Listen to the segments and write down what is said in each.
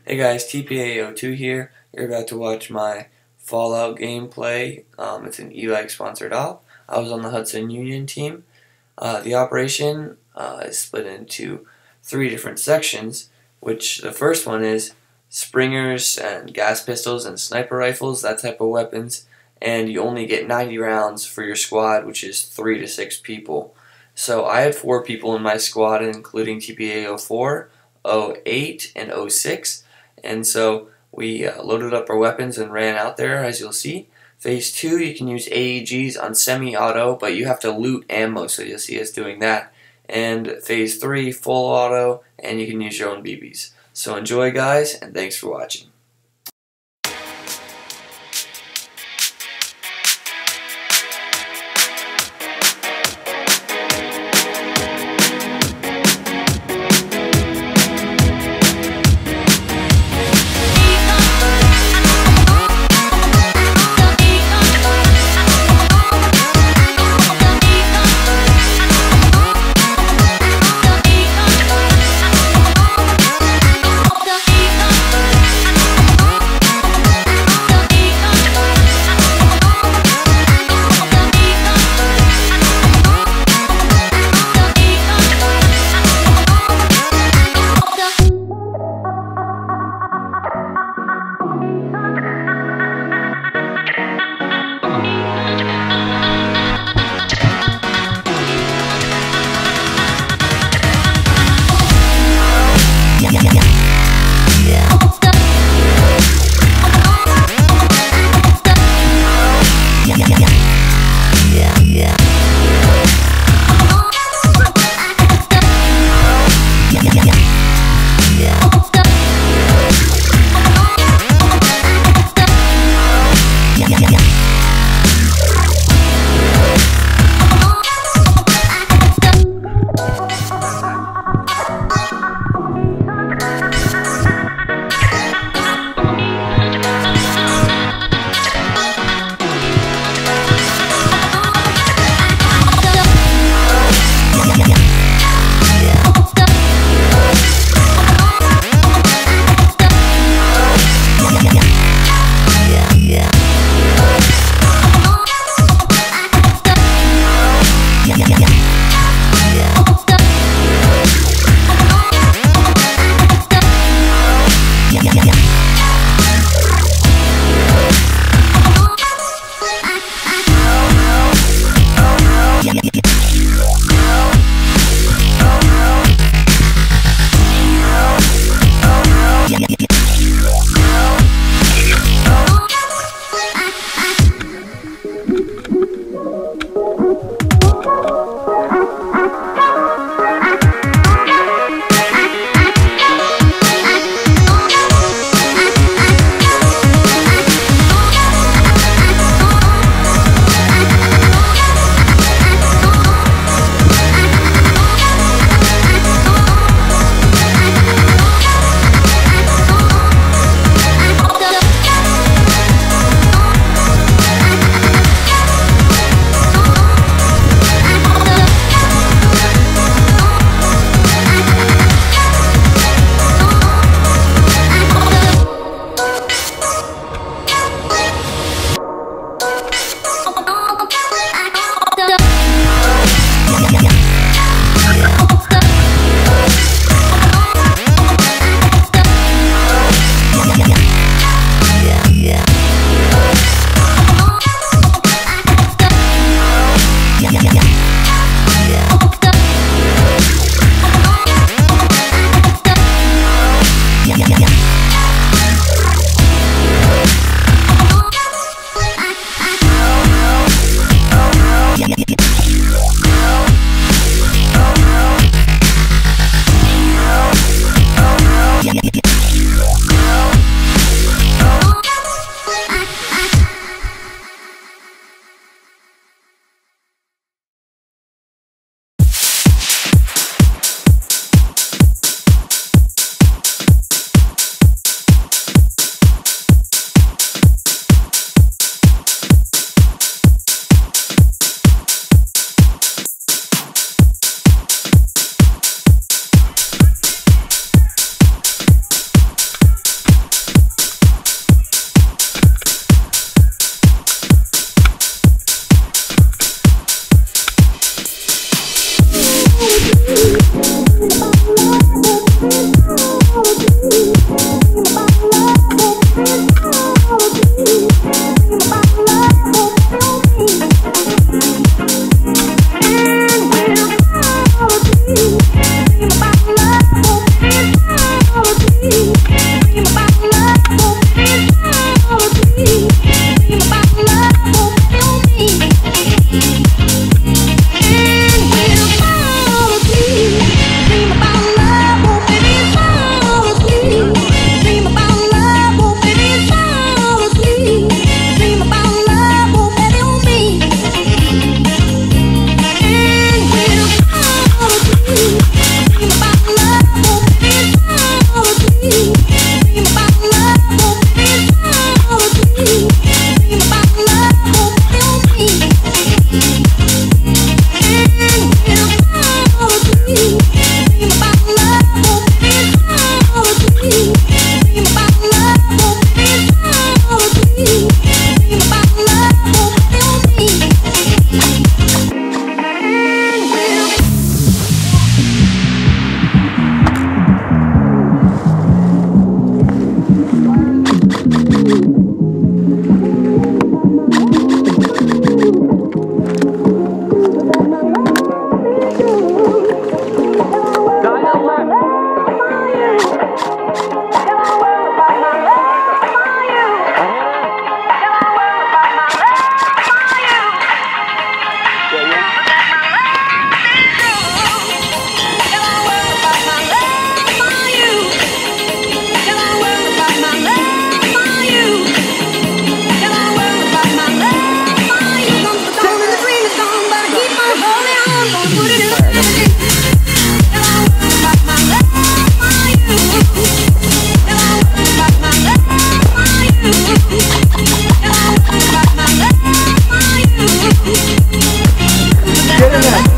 Hey guys, TPA02 here. You're about to watch my Fallout gameplay. It's an e-bike sponsored op. I was on the Hudson Union team. The operation is split into 3 different sections, which the first one is springers and gas pistols and sniper rifles, that type of weapons, and you only get 90 rounds for your squad, which is 3 to 6 people. So I had 4 people in my squad, including TPA04, 08, and 06. And so we loaded up our weapons and ran out there, as you'll see. Phase 2, you can use AEGs on semi-auto, but you have to loot ammo, so you'll see us doing that. And Phase 3, full auto, and you can use your own BBs. So enjoy, guys, and thanks for watching.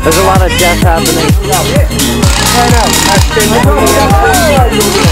There's a lot of death happening. I know.